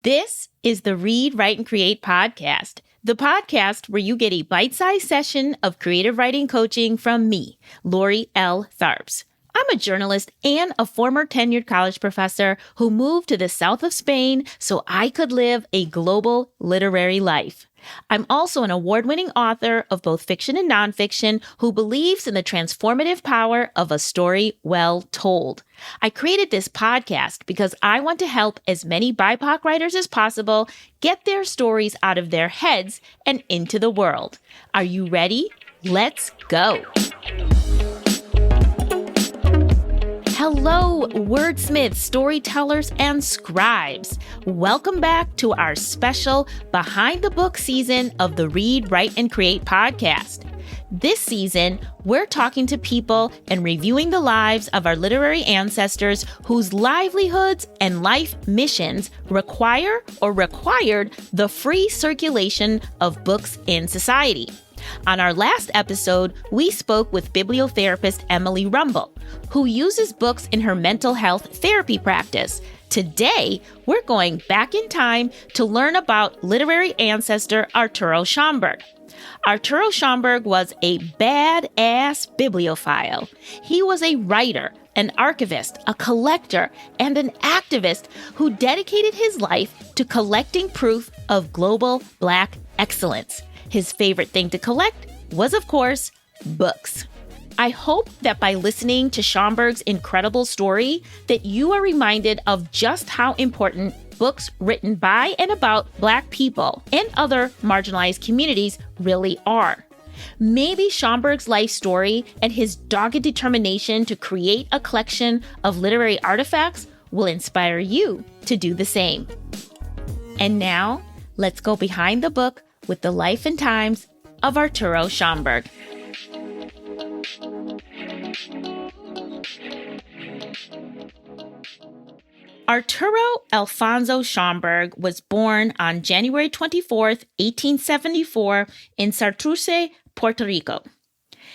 This is the Read, Write, and Create podcast, the podcast where you get a bite-sized session of creative writing coaching from me, Laura L. Tharps. I'm a journalist and a former tenured college professor who moved to the south of Spain so I could live a global literary life. I'm also an award-winning author of both fiction and nonfiction who believes in the transformative power of a story well told. I created this podcast because I want to help as many BIPOC writers as possible get their stories out of their heads and into the world. Are you ready? Let's go. Hello, wordsmiths, storytellers, and scribes. Welcome back to our special Behind the Book season of the Read, Write, and Create podcast. This season, we're talking to people and reviewing the lives of our literary ancestors whose livelihoods and life missions require or required the free circulation of books in society. On our last episode, we spoke with bibliotherapist Emily Rumble, who uses books in her mental health therapy practice. Today, we're going back in time to learn about literary ancestor Arturo Schomburg. Arturo Schomburg was a badass bibliophile. He was a writer, an archivist, a collector, and an activist who dedicated his life to collecting proof of global Black excellence. His favorite thing to collect was, of course, books. I hope that by listening to Schomburg's incredible story, that you are reminded of just how important books written by and about Black people and other marginalized communities really are. Maybe Schomburg's life story and his dogged determination to create a collection of literary artifacts will inspire you to do the same. And now, let's go behind the book with the life and times of Arturo Schomburg. Arturo Alfonso Schomburg was born on January 24th, 1874 in Santurce, Puerto Rico.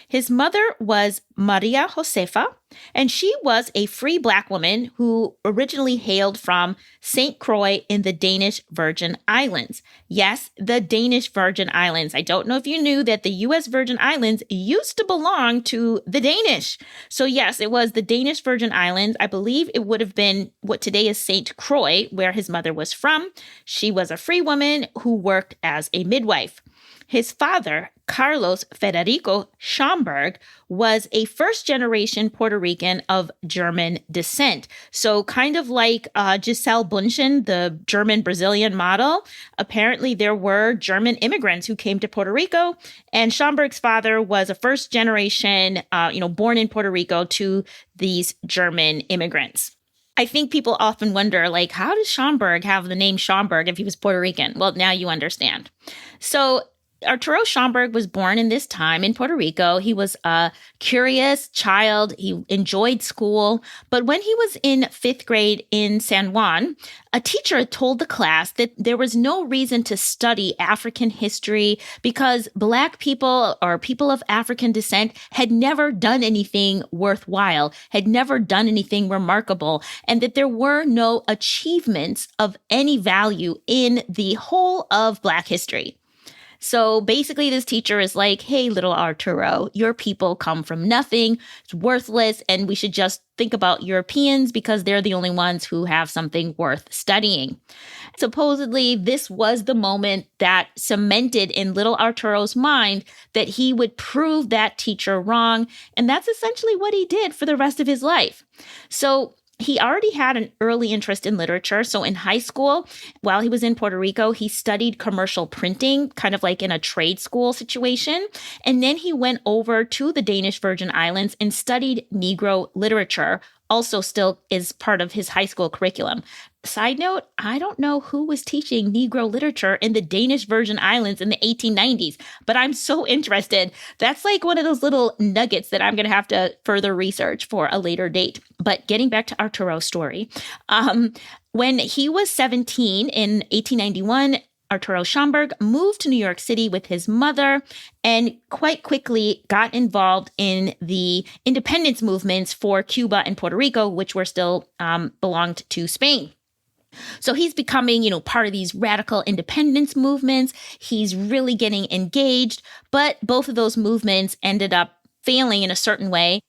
His mother was Maria Josefa, and she was a free Black woman who originally hailed from St. Croix in the Danish Virgin Islands. Yes, the Danish Virgin Islands. I don't know if you knew that the U.S. Virgin Islands used to belong to the Danish. So yes, it was the Danish Virgin Islands. I believe it would have been what today is St. Croix, where his mother was from. She was a free woman who worked as a midwife. His father, Carlos Federico Schomburg, was a first-generation Puerto Rican of German descent. So kind of like Giselle Bundchen, the German-Brazilian model, apparently there were German immigrants who came to Puerto Rico, and Schomburg's father was a first-generation, born in Puerto Rico to these German immigrants. I think people often wonder, how does Schomburg have the name Schomburg if he was Puerto Rican? Well, now you understand. So Arturo Schomburg was born in this time in Puerto Rico. He was a curious child. He enjoyed school. But when he was in 5th grade in San Juan, a teacher told the class that there was no reason to study African history because Black people or people of African descent had never done anything worthwhile, had never done anything remarkable, and that there were no achievements of any value in the whole of Black history. So basically, this teacher is like, hey, little Arturo, your people come from nothing. It's worthless. And we should just think about Europeans because they're the only ones who have something worth studying. Supposedly, this was the moment that cemented in little Arturo's mind that he would prove that teacher wrong. And that's essentially what he did for the rest of his life. So he already had an early interest in literature. So in high school, while he was in Puerto Rico, he studied commercial printing, kind of like in a trade school situation. And then he went over to the Danish Virgin Islands and studied Negro literature, also still is part of his high school curriculum. Side note, I don't know who was teaching Negro literature in the Danish Virgin Islands in the 1890s, but I'm so interested. That's like one of those little nuggets that I'm going to have to further research for a later date. But getting back to Arturo's story, when he was 17 in 1891, Arturo Schomburg moved to New York City with his mother and quite quickly got involved in the independence movements for Cuba and Puerto Rico, which were still belonged to Spain. So he's becoming, part of these radical independence movements. He's really getting engaged, but both of those movements ended up failing in a certain way.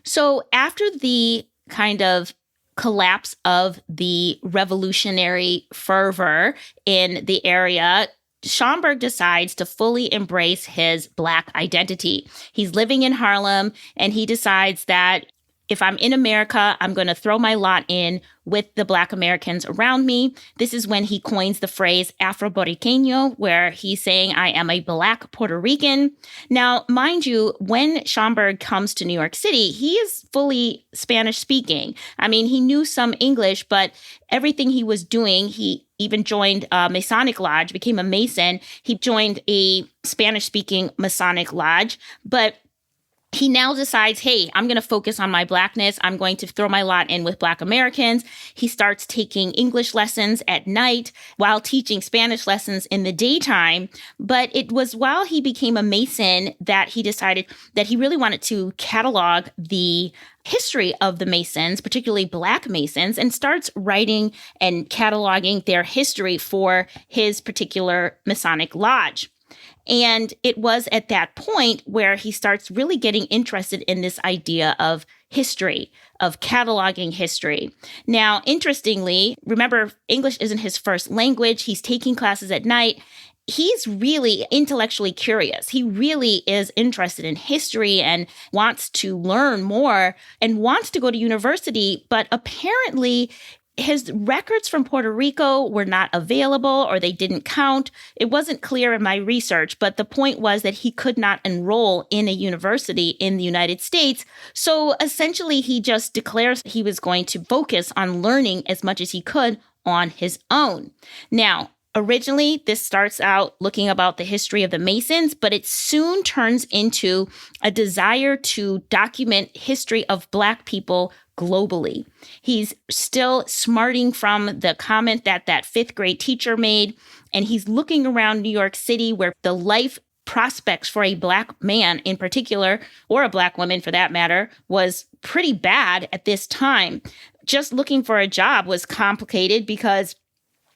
So after the kind of collapse of the revolutionary fervor in the area, Schomburg decides to fully embrace his Black identity. He's living in Harlem, and he decides that if I'm in America, I'm going to throw my lot in with the Black Americans around me. This is when he coins the phrase Afro-Boricqueño, where he's saying, I am a Black Puerto Rican. Now, mind you, when Schomburg comes to New York City, he is fully Spanish speaking. I mean, he knew some English, but everything he was doing, he even joined a Masonic lodge, became a Mason. He joined a Spanish-speaking Masonic lodge, but he now decides, hey, I'm going to focus on my Blackness. I'm going to throw my lot in with Black Americans. He starts taking English lessons at night while teaching Spanish lessons in the daytime. But it was while he became a Mason that he decided that he really wanted to catalog the history of the Masons, particularly Black Masons, and starts writing and cataloging their history for his particular Masonic lodge. And it was at that point where he starts really getting interested in this idea of history, of cataloging history. Now, interestingly, remember, English isn't his first language. He's taking classes at night. He's really intellectually curious. He really is interested in history and wants to learn more and wants to go to university, but apparently his records from Puerto Rico were not available or they didn't count. It wasn't clear in my research, but the point was that he could not enroll in a university in the United States. So essentially, he just declares he was going to focus on learning as much as he could on his own. Now, originally, this starts out looking about the history of the Masons, but it soon turns into a desire to document history of Black people globally. He's still smarting from the comment that fifth grade teacher made, and he's looking around New York City where the life prospects for a Black man in particular, or a Black woman for that matter, was pretty bad at this time. Just looking for a job was complicated because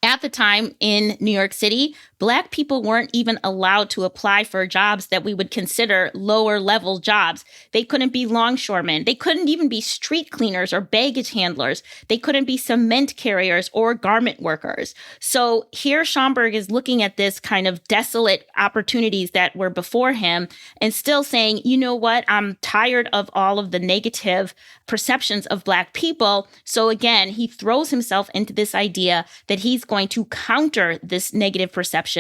at the time in New York City, Black people weren't even allowed to apply for jobs that we would consider lower level jobs. They couldn't be longshoremen. They couldn't even be street cleaners or baggage handlers. They couldn't be cement carriers or garment workers. So here Schomburg is looking at this kind of desolate opportunities that were before him and still saying, you know what, I'm tired of all of the negative perceptions of Black people. So again, he throws himself into this idea that he's going to counter this negative perception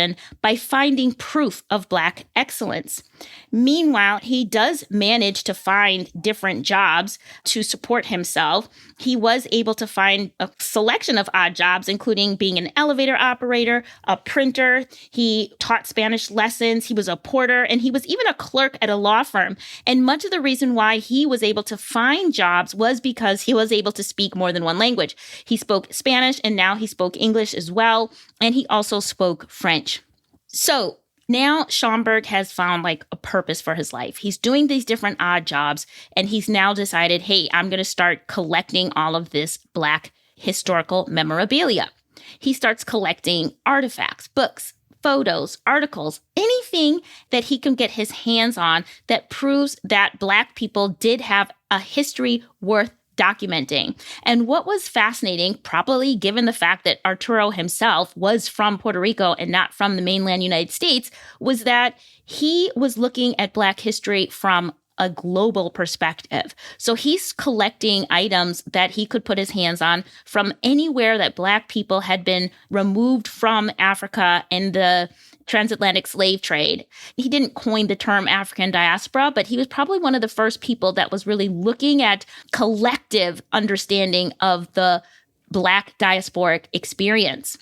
by finding proof of Black excellence. Meanwhile, he does manage to find different jobs to support himself. He was able to find a selection of odd jobs, including being an elevator operator, a printer. He taught Spanish lessons. He was a porter, and he was even a clerk at a law firm. And much of the reason why he was able to find jobs was because he was able to speak more than one language. He spoke Spanish, and now he spoke English as well. And he also spoke French. So now Schomburg has found like a purpose for his life. He's doing these different odd jobs, and he's now decided, hey, I'm going to start collecting all of this Black historical memorabilia. He starts collecting artifacts, books, photos, articles, anything that he can get his hands on that proves that Black people did have a history worth documenting. And what was fascinating, probably given the fact that Arturo himself was from Puerto Rico and not from the mainland United States, was that he was looking at Black history from a global perspective. So he's collecting items that he could put his hands on from anywhere that Black people had been removed from Africa and the transatlantic slave trade. He didn't coin the term African diaspora, but he was probably one of the first people that was really looking at collective understanding of the Black diasporic experience.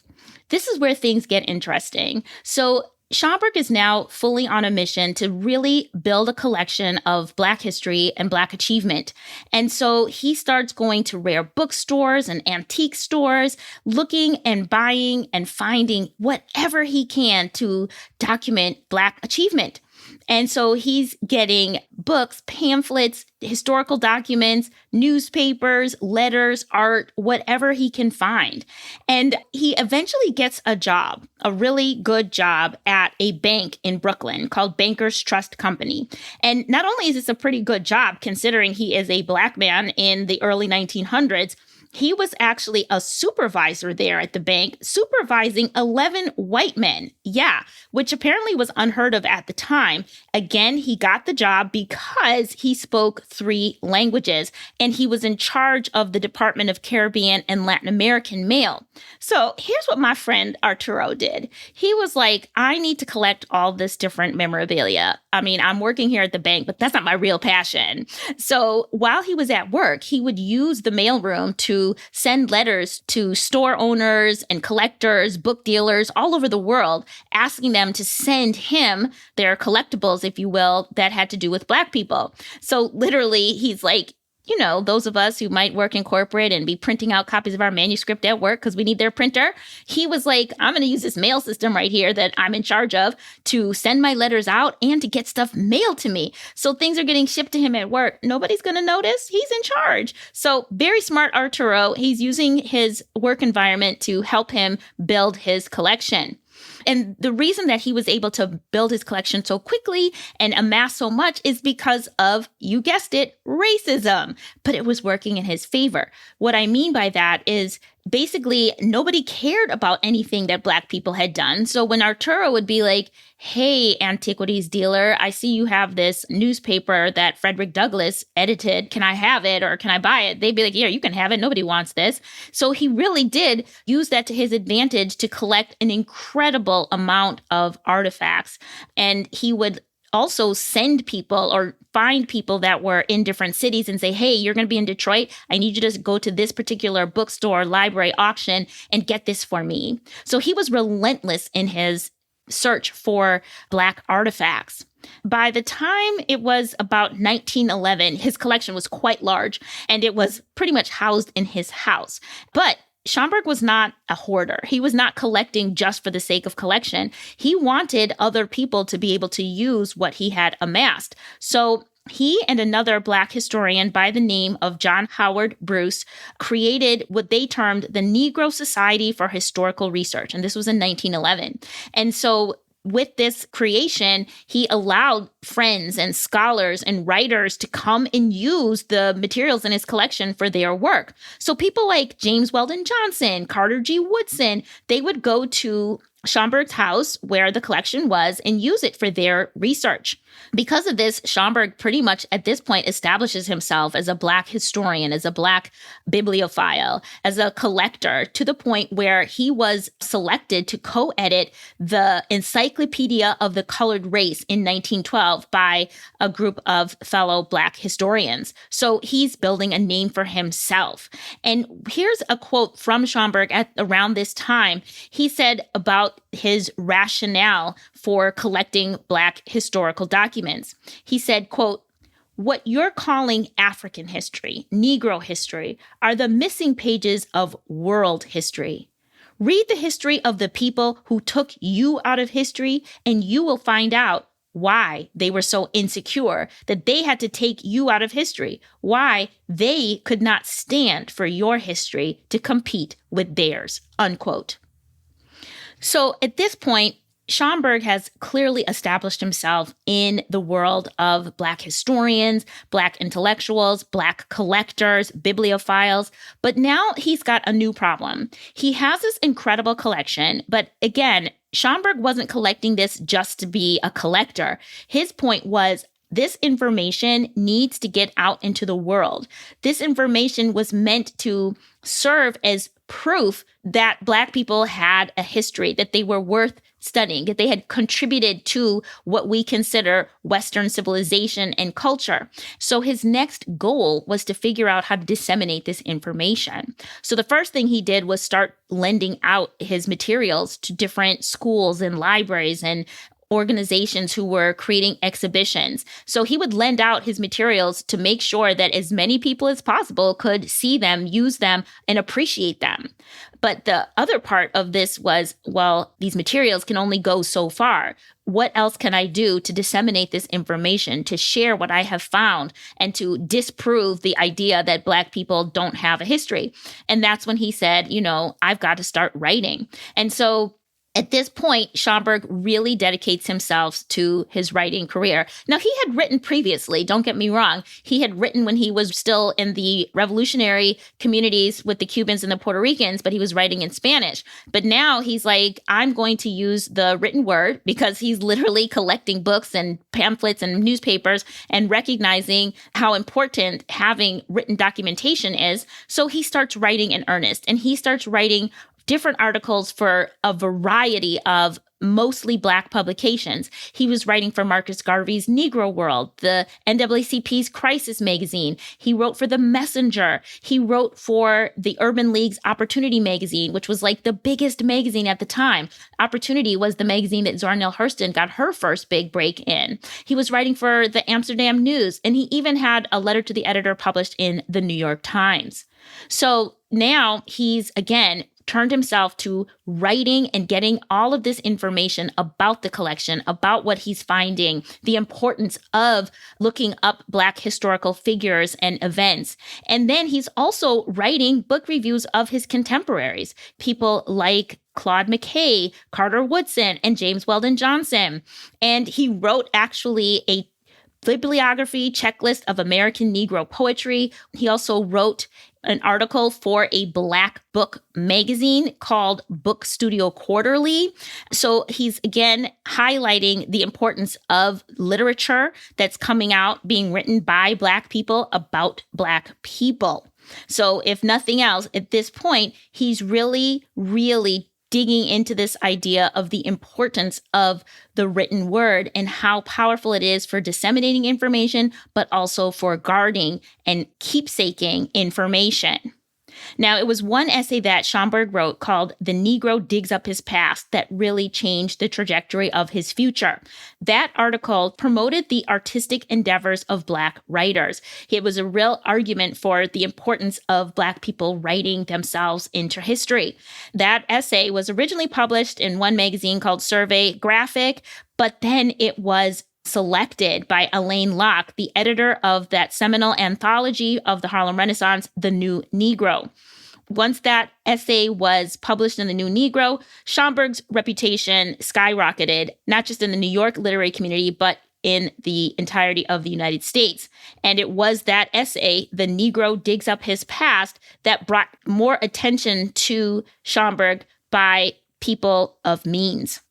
This is where things get interesting. So Schomburg is now fully on a mission to really build a collection of Black history and Black achievement. And so he starts going to rare bookstores and antique stores, looking and buying and finding whatever he can to document Black achievement. And so he's getting books, pamphlets, historical documents, newspapers, letters, art, whatever he can find. And he eventually gets a job, a really good job at a bank in Brooklyn called Bankers Trust Company. And not only is this a pretty good job, considering he is a Black man in the early 1900s, he was actually a supervisor there at the bank, supervising 11 white men. Yeah, which apparently was unheard of at the time. Again, he got the job because he spoke 3 languages, and he was in charge of the Department of Caribbean and Latin American Mail. So here's what my friend Arturo did. He was like, I need to collect all this different memorabilia. I mean, I'm working here at the bank, but that's not my real passion. So while he was at work, he would use the mailroom to send letters to store owners and collectors, book dealers all over the world, asking them to send him their collectibles, if you will, that had to do with Black people. So literally, he's like, you know, those of us who might work in corporate and be printing out copies of our manuscript at work because we need their printer. He was like, I'm going to use this mail system right here that I'm in charge of to send my letters out and to get stuff mailed to me. So things are getting shipped to him at work. Nobody's going to notice. He's in charge. So very smart Arturo. He's using his work environment to help him build his collection. And the reason that he was able to build his collection so quickly and amass so much is because of, you guessed it, racism. But it was working in his favor. What I mean by that is basically nobody cared about anything that Black people had done. So when Arturo would be like, hey, antiquities dealer, I see you have this newspaper that Frederick Douglass edited. Can I have it or can I buy it? They'd be like, yeah, you can have it. Nobody wants this. So he really did use that to his advantage to collect an incredible amount of artifacts. And he would also send people or find people that were in different cities and say, hey, you're going to be in Detroit. I need you to go to this particular bookstore, library, auction, and get this for me. So he was relentless in his search for Black artifacts. By the time it was about 1911, his collection was quite large, and it was pretty much housed in his house. But Schomburg was not a hoarder. He was not collecting just for the sake of collection. He wanted other people to be able to use what he had amassed. So he and another Black historian by the name of John Howard Bruce created what they termed the Negro Society for Historical Research. And this was in 1911. And so with this creation, he allowed friends and scholars and writers to come and use the materials in his collection for their work. So people like James Weldon Johnson, Carter G. Woodson, they would go to Schomburg's house where the collection was and use it for their research. Because of this, Schomburg pretty much at this point establishes himself as a Black historian, as a Black bibliophile, as a collector, to the point where he was selected to co-edit the Encyclopedia of the Colored Race in 1912 by a group of fellow Black historians. So he's building a name for himself. And here's a quote from Schomburg at around this time. He said about his rationale for collecting Black historical documents. He said, quote, "What you're calling African history, Negro history, are the missing pages of world history. Read the history of the people who took you out of history, and you will find out why they were so insecure that they had to take you out of history, why they could not stand for your history to compete with theirs," unquote. So at this point, Schomburg has clearly established himself in the world of Black historians, Black intellectuals, Black collectors, bibliophiles. But now he's got a new problem. He has this incredible collection, but again, Schomburg wasn't collecting this just to be a collector. His point was, this information needs to get out into the world. This information was meant to serve as proof that Black people had a history, that they were worth studying, that they had contributed to what we consider Western civilization and culture. So his next goal was to figure out how to disseminate this information. So the first thing he did was start lending out his materials to different schools and libraries and organizations who were creating exhibitions. So he would lend out his materials to make sure that as many people as possible could see them, use them, and appreciate them. But the other part of this was, well, these materials can only go so far. What else can I do to disseminate this information, to share what I have found, and to disprove the idea that Black people don't have a history? And that's when he said, I've got to start writing. And so at this point, Schomburg really dedicates himself to his writing career. Now, he had written previously, don't get me wrong. He had written when he was still in the revolutionary communities with the Cubans and the Puerto Ricans, but he was writing in Spanish. But now he's like, I'm going to use the written word, because he's literally collecting books and pamphlets and newspapers and recognizing how important having written documentation is. So he starts writing in earnest, and he starts writing different articles for a variety of mostly Black publications. He was writing for Marcus Garvey's Negro World, the NAACP's Crisis magazine. He wrote for The Messenger. He wrote for the Urban League's Opportunity magazine, which was like the biggest magazine at the time. Opportunity was the magazine that Zora Neale Hurston got her first big break in. He was writing for the Amsterdam News, and he even had a letter to the editor published in the New York Times. So now he's, again, turned himself to writing and getting all of this information about the collection, about what he's finding, the importance of looking up Black historical figures and events. And then he's also writing book reviews of his contemporaries, people like Claude McKay, Carter Woodson, and James Weldon Johnson. And he wrote actually a bibliography checklist of American Negro poetry. He also wrote an article for a Black book magazine called Book Studio Quarterly. So he's, again, highlighting the importance of literature that's coming out, being written by Black people about Black people. So if nothing else, at this point, he's really, really digging into this idea of the importance of the written word and how powerful it is for disseminating information, but also for guarding and keepsaking information. Now, it was one essay that Schomburg wrote called The Negro Digs Up His Past that really changed the trajectory of his future. That article promoted the artistic endeavors of Black writers. It was a real argument for the importance of Black people writing themselves into history. That essay was originally published in one magazine called Survey Graphic, but then it was selected by Elaine Locke, the editor of that seminal anthology of the Harlem Renaissance, The New Negro. Once that essay was published in The New Negro, Schomburg's reputation skyrocketed, not just in the New York literary community, but in the entirety of the United States. And it was that essay, The Negro Digs Up His Past, that brought more attention to Schomburg by people of means.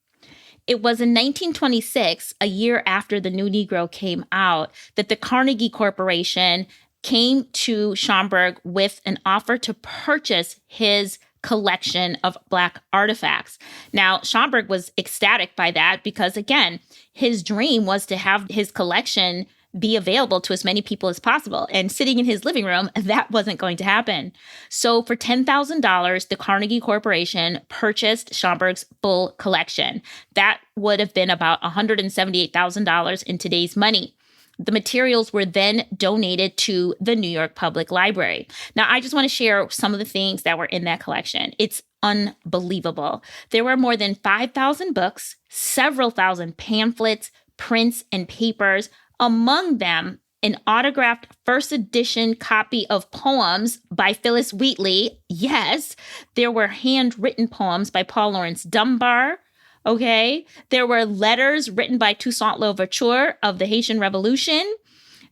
It was in 1926, a year after The New Negro came out, that the Carnegie Corporation came to Schomburg with an offer to purchase his collection of Black artifacts. Now, Schomburg was ecstatic by that because, again, his dream was to have his collection be available to as many people as possible. And sitting in his living room, that wasn't going to happen. So for $10,000, the Carnegie Corporation purchased Schomburg's full collection. That would have been about $178,000 in today's money. The materials were then donated to the New York Public Library. Now, I just want to share some of the things that were in that collection. It's unbelievable. There were more than 5,000 books, several thousand pamphlets, prints, and papers. Among them, an autographed first edition copy of poems by Phyllis Wheatley. Yes, there were handwritten poems by Paul Laurence Dunbar. Okay, there were letters written by Toussaint Louverture of the Haitian Revolution.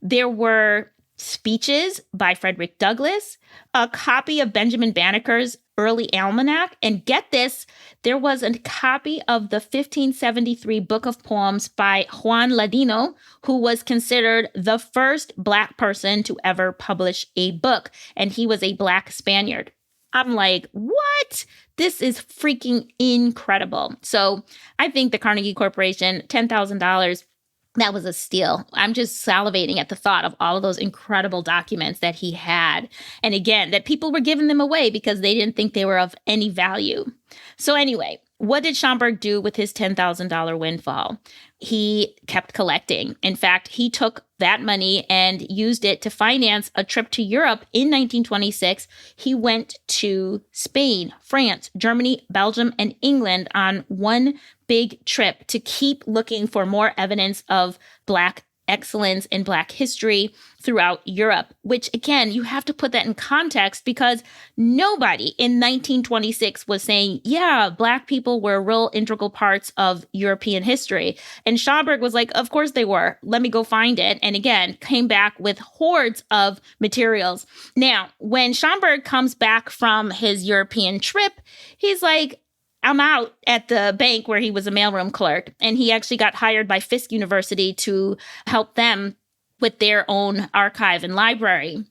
There were speeches by Frederick Douglass, a copy of Benjamin Banneker's Early Almanac, and get this, there was a copy of the 1573 Book of Poems by Juan Ladino, who was considered the first Black person to ever publish a book, and he was a Black Spaniard. I'm like, what? This is freaking incredible. So I think the Carnegie Corporation, $10,000, that was a steal. I'm just salivating at the thought of all of those incredible documents that he had. And again, that people were giving them away because they didn't think they were of any value. So anyway, what did Schomburg do with his $10,000 windfall? He kept collecting. In fact, he took that money and used it to finance a trip to Europe in 1926. He went to Spain, France, Germany, Belgium, and England on one big trip to keep looking for more evidence of Black excellence in Black history throughout Europe, which again, you have to put that in context because nobody in 1926 was saying, yeah, Black people were real integral parts of European history. And Schomburg was like, of course they were. Let me go find it. And again, came back with hordes of materials. Now, when Schomburg comes back from his European trip, he's like, I'm out at the bank where he was a mailroom clerk, and he actually got hired by Fisk University to help them with their own archive and library.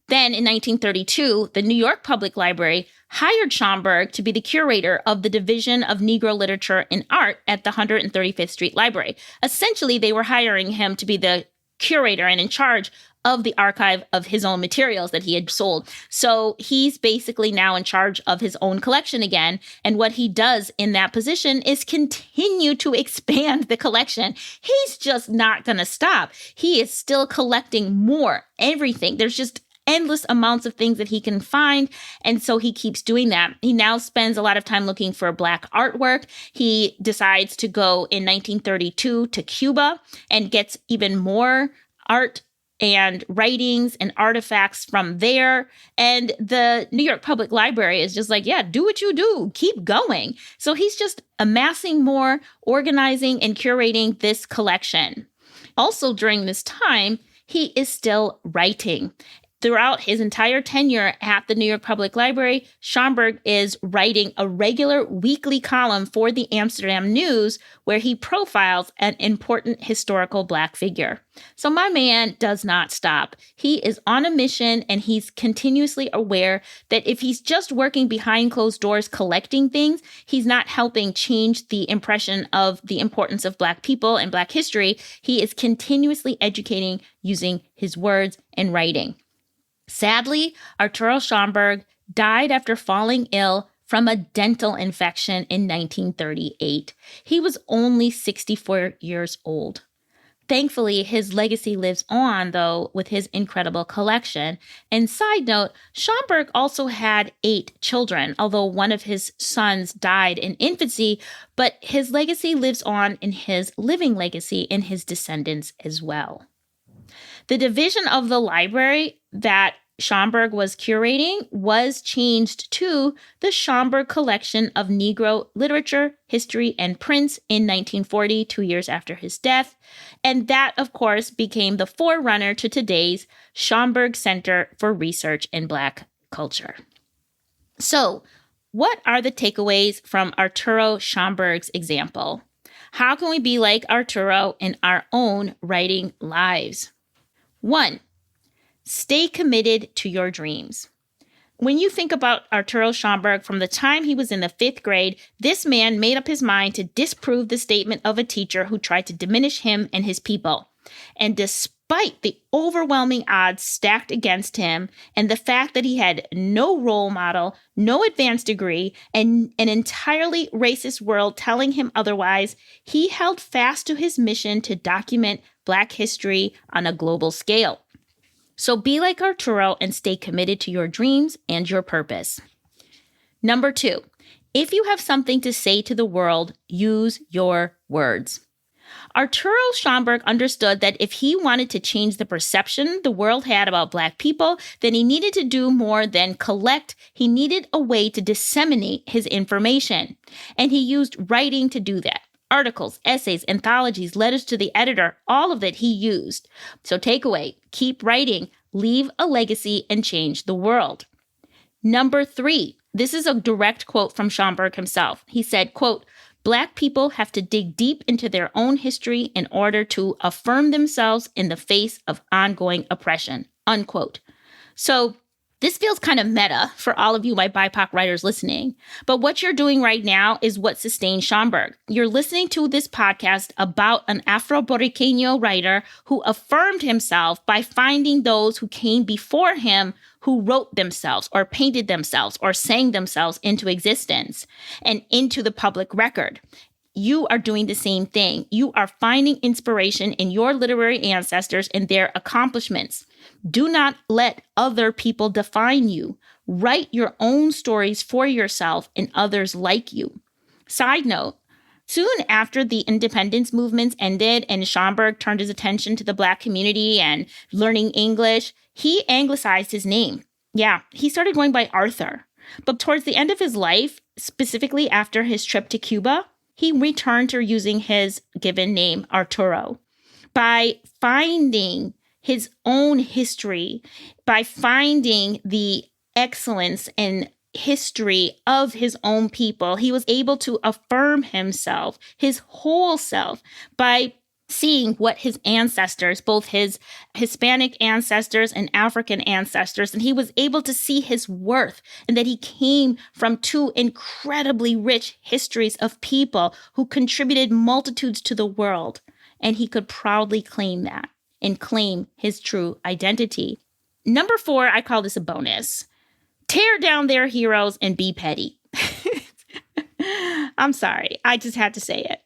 Then in 1932, the New York Public Library hired Schomburg to be the curator of the Division of Negro Literature and Art at the 135th Street Library. Essentially, they were hiring him to be the curator and in charge of the archive of his own materials that he had sold. So he's basically now in charge of his own collection again. And what he does in that position is continue to expand the collection. He's just not going to stop. He is still collecting more, everything. There's just endless amounts of things that he can find. And so he keeps doing that. He now spends a lot of time looking for Black artwork. He decides to go in 1932 to Cuba and gets even more art and writings and artifacts from there. And the New York Public Library is just like, yeah, do what you do. Keep going. So he's just amassing more, organizing and curating this collection. Also during this time, he is still writing. Throughout his entire tenure at the New York Public Library, Schomburg is writing a regular weekly column for the Amsterdam News where he profiles an important historical Black figure. So my man does not stop. He is on a mission and he's continuously aware that if he's just working behind closed doors collecting things, he's not helping change the impression of the importance of Black people and Black history. He is continuously educating using his words and writing. Sadly, Arturo Schomburg died after falling ill from a dental infection in 1938. He was only 64 years old. Thankfully, his legacy lives on, though, with his incredible collection. And side note, Schomburg also had 8 children, although one of his sons died in infancy, but his legacy lives on in his living legacy in his descendants as well. The division of the library that Schomburg was curating was changed to the Schomburg Collection of Negro Literature, History, and Prints in 1940, 2 years after his death. And that, of course, became the forerunner to today's Schomburg Center for Research in Black Culture. So, what are the takeaways from Arturo Schomburg's example? How can we be like Arturo in our own writing lives? 1, stay committed to your dreams. When you think about Arturo Schomburg, from the time he was in the 5th grade, this man made up his mind to disprove the statement of a teacher who tried to diminish him and his people. And despite the overwhelming odds stacked against him and the fact that he had no role model, no advanced degree, and an entirely racist world telling him otherwise, he held fast to his mission to document Black history on a global scale. So be like Arturo and stay committed to your dreams and your purpose. Number 2, if you have something to say to the world, use your words. Arturo Schomburg understood that if he wanted to change the perception the world had about Black people, then he needed to do more than collect. He needed a way to disseminate his information. And he used writing to do that. Articles, essays, anthologies, letters to the editor, all of it he used. So takeaway, keep writing, leave a legacy, and change the world. Number 3, this is a direct quote from Schomburg himself. He said, quote, Black people have to dig deep into their own history in order to affirm themselves in the face of ongoing oppression, unquote. So This feels kind of meta for all of you, my BIPOC writers listening. But what you're doing right now is what sustained Schomburg. You're listening to this podcast about an Afro-Boriceno writer who affirmed himself by finding those who came before him who wrote themselves or painted themselves or sang themselves into existence and into the public record. You are doing the same thing. You are finding inspiration in your literary ancestors and their accomplishments. Do not let other people define you. Write your own stories for yourself and others like you. Side note, soon after the independence movements ended and Schomburg turned his attention to the Black community and learning English, he anglicized his name. Yeah, he started going by Arthur. But towards the end of his life, specifically after his trip to Cuba, he returned to using his given name, Arturo. By finding his own history, by finding the excellence and history of his own people, he was able to affirm himself, his whole self, by seeing what his ancestors, both his Hispanic ancestors and African ancestors, and he was able to see his worth and that he came from two incredibly rich histories of people who contributed multitudes to the world. And he could proudly claim that and claim his true identity. Number 4, I call this a bonus. Tear down their heroes and be petty. I'm sorry. I just had to say it.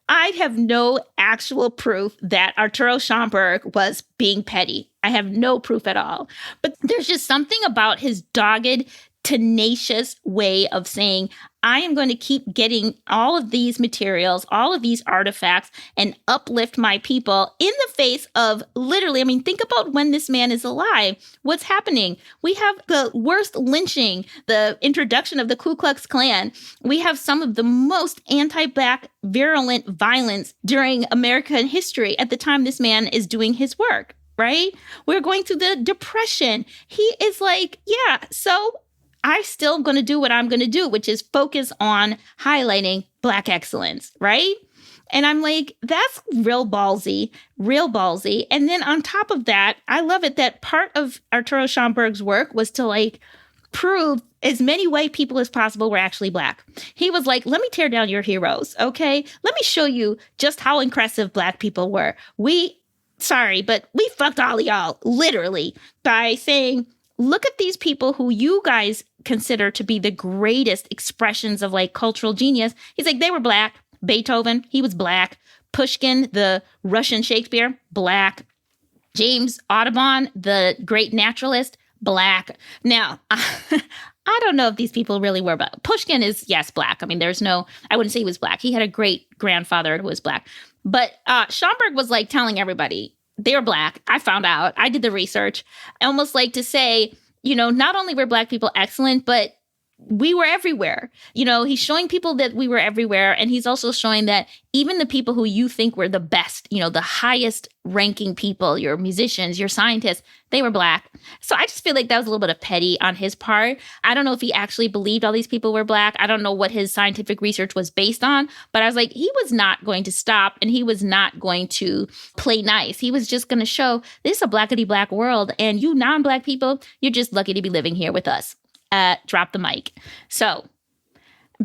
I have no actual proof that Arturo Schomburg was being petty. I have no proof at all. But there's just something about his dogged, tenacious way of saying, I am going to keep getting all of these materials, all of these artifacts, and uplift my people in the face of literally, think about when this man is alive. What's happening? We have the worst lynching, the introduction of the Ku Klux Klan. We have some of the most anti-Black virulent violence during American history at the time this man is doing his work, right? We're going through the Depression. He is like, yeah, so I'm still going to do what I'm going to do, which is focus on highlighting Black excellence, right? And I'm like, that's real ballsy, real ballsy. And then on top of that, I love it that part of Arturo Schomburg's work was to prove as many white people as possible were actually Black. He was like, let me tear down your heroes, okay? Let me show you just how impressive Black people were. Sorry, but we fucked all of y'all, literally, by saying, look at these people who you guys consider to be the greatest expressions of cultural genius. He's like, they were Black. Beethoven, he was Black. Pushkin, the Russian Shakespeare, Black. James Audubon, the great naturalist, Black. Now, I don't know if these people really were, but Pushkin is, yes, Black. I wouldn't say he was Black. He had a great grandfather who was Black. But Schomburg was telling everybody, they were Black. I found out. I did the research. Almost to say, not only were Black people excellent, but we were everywhere. He's showing people that we were everywhere. And he's also showing that even the people who you think were the best, the highest ranking people, your musicians, your scientists, they were Black. So I just feel like that was a little bit of petty on his part. I don't know if he actually believed all these people were Black. I don't know what his scientific research was based on, but I was like, he was not going to stop and he was not going to play nice. He was just going to show this is a blackity Black world. And you non-Black people, you're just lucky to be living here with us. Drop the mic. So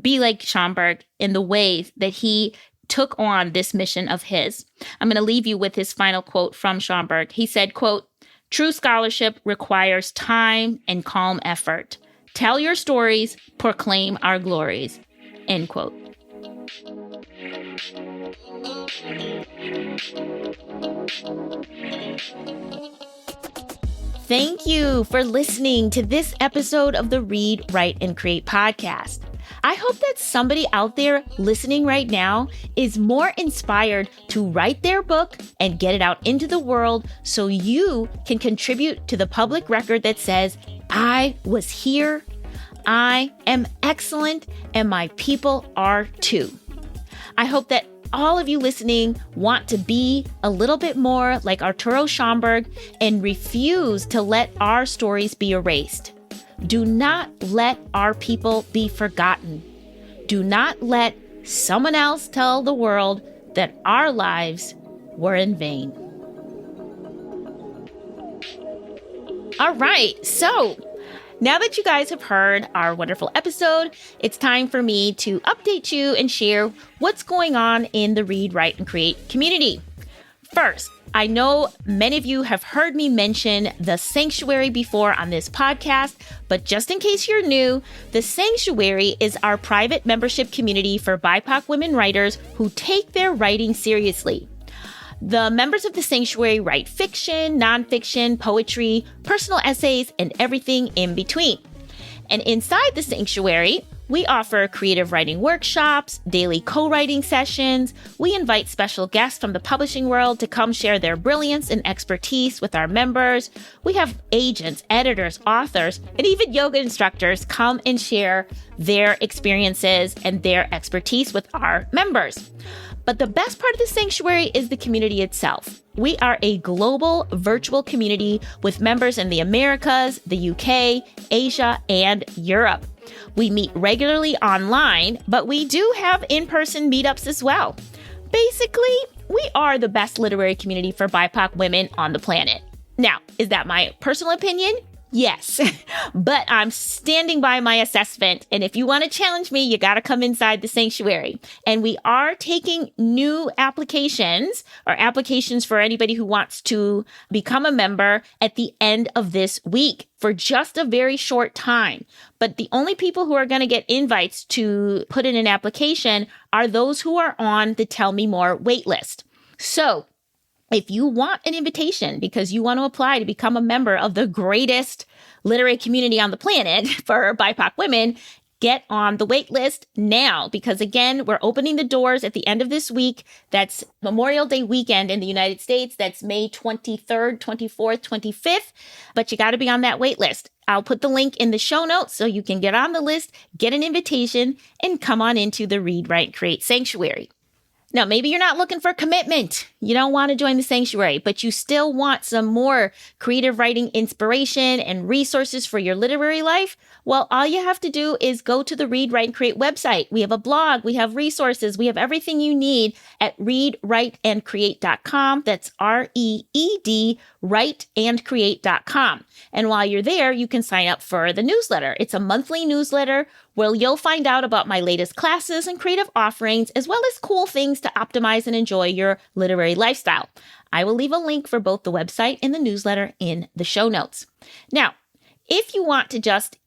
be like Schomburg in the ways that he took on this mission of his. I'm going to leave you with his final quote from Schomburg. He said, quote, "True scholarship requires time and calm effort. Tell your stories, proclaim our glories." End quote. Thank you for listening to this episode of the Read, Write, and Create podcast. I hope that somebody out there listening right now is more inspired to write their book and get it out into the world so you can contribute to the public record that says, I was here, I am excellent, and my people are too. I hope that all of you listening want to be a little bit more like Arturo Schomburg and refuse to let our stories be erased. Do not let our people be forgotten. Do not let someone else tell the world that our lives were in vain. All right, so Now that you guys have heard our wonderful episode, it's time for me to update you and share what's going on in the Read, Write, and Create community. First, I know many of you have heard me mention the Sanctuary before on this podcast, but just in case you're new, the Sanctuary is our private membership community for BIPOC women writers who take their writing seriously. The members of the Sanctuary write fiction, nonfiction, poetry, personal essays, and everything in between. And inside the Sanctuary, we offer creative writing workshops, daily co-writing sessions. We invite special guests from the publishing world to come share their brilliance and expertise with our members. We have agents, editors, authors, and even yoga instructors come and share their experiences and their expertise with our members. But the best part of the Sanctuary is the community itself. We are a global virtual community with members in the Americas, the UK, Asia, and Europe. We meet regularly online, but we do have in-person meetups as well. Basically, we are the best literary community for BIPOC women on the planet. Now, is that my personal opinion? Yes, but I'm standing by my assessment. And if you want to challenge me, you got to come inside the Sanctuary. And we are taking new applications or applications for anybody who wants to become a member at the end of this week for just a very short time. But the only people who are going to get invites to put in an application are those who are on the Tell Me More waitlist. So if you want an invitation because you want to apply to become a member of the greatest literary community on the planet for BIPOC women, get on the wait list now, because again, we're opening the doors at the end of this week. That's Memorial Day weekend in the United States. That's May 23rd, 24th, 25th. But you got to be on that wait list. I'll put the link in the show notes so you can get on the list, get an invitation, and come on into the Read, Write, Create Sanctuary. Now, maybe you're not looking for commitment. You don't want to join the Sanctuary, but you still want some more creative writing inspiration and resources for your literary life. Well, all you have to do is go to the Read, Write, and Create website. We have a blog, we have resources, we have everything you need at readwriteandcreate.com. That's REED, writeandcreate.com. And while you're there, you can sign up for the newsletter. It's a monthly newsletter where you'll find out about my latest classes and creative offerings, as well as cool things to optimize and enjoy your literary lifestyle. I will leave a link for both the website and the newsletter in the show notes. Now, if you want to just,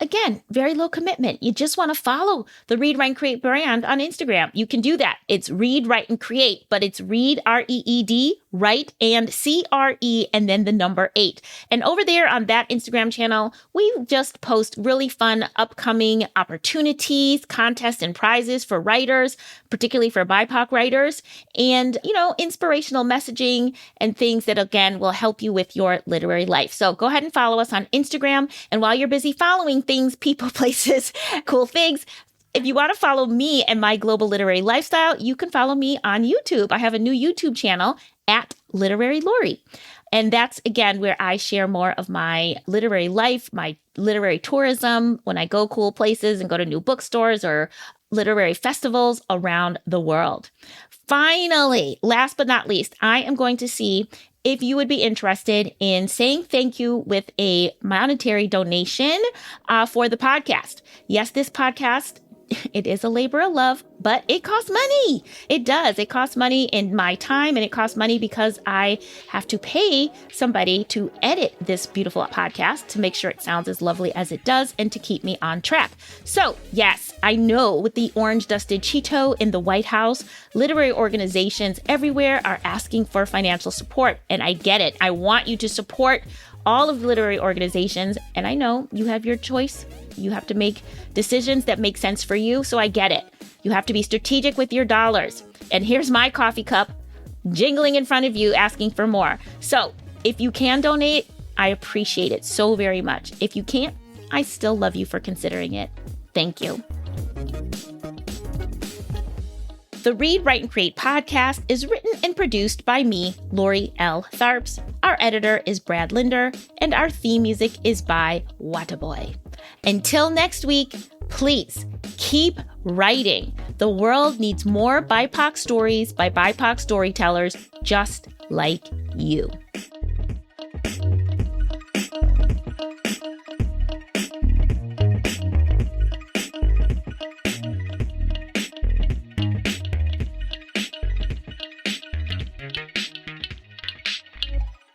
again, very low commitment. You just want to follow the Read, Write, and Create brand on Instagram. You can do that. It's Read, Write, and Create, but it's Read, R-E-E-D, Write, and C-R-E, and then the number 8. And over there on that Instagram channel, we just post really fun upcoming opportunities, contests, and prizes for writers, particularly for BIPOC writers, and, inspirational messaging and things that, again, will help you with your literary life. So go ahead and follow us on Instagram. And while you're busy following things, people, places, cool things, if you want to follow me and my global literary lifestyle, you can follow me on YouTube. I have a new YouTube channel at Literary Lori. And that's, again, where I share more of my literary life, my literary tourism, when I go cool places and go to new bookstores or literary festivals around the world. Finally, last but not least, I am going to see if you would be interested in saying thank you with a monetary donation for the podcast. Yes, this podcast, it is a labor of love, but it costs money. It does. It costs money in my time, and it costs money because I have to pay somebody to edit this beautiful podcast to make sure it sounds as lovely as it does and to keep me on track. So yes, I know with the orange dusted Cheeto in the White House, literary organizations everywhere are asking for financial support, and I get it. I want you to support all of the literary organizations, and I know you have your choice. You have to make decisions that make sense for you, so I get it. You have to be strategic with your dollars. And here's my coffee cup jingling in front of you asking for more. So if you can donate, I appreciate it so very much. If you can't, I still love you for considering it. Thank you. The Read, Write, and Create podcast is written and produced by me, Lori L. Tharps. Our editor is Brad Linder, and our theme music is by Wataboy. Until next week, please keep writing. The world needs more BIPOC stories by BIPOC storytellers just like you.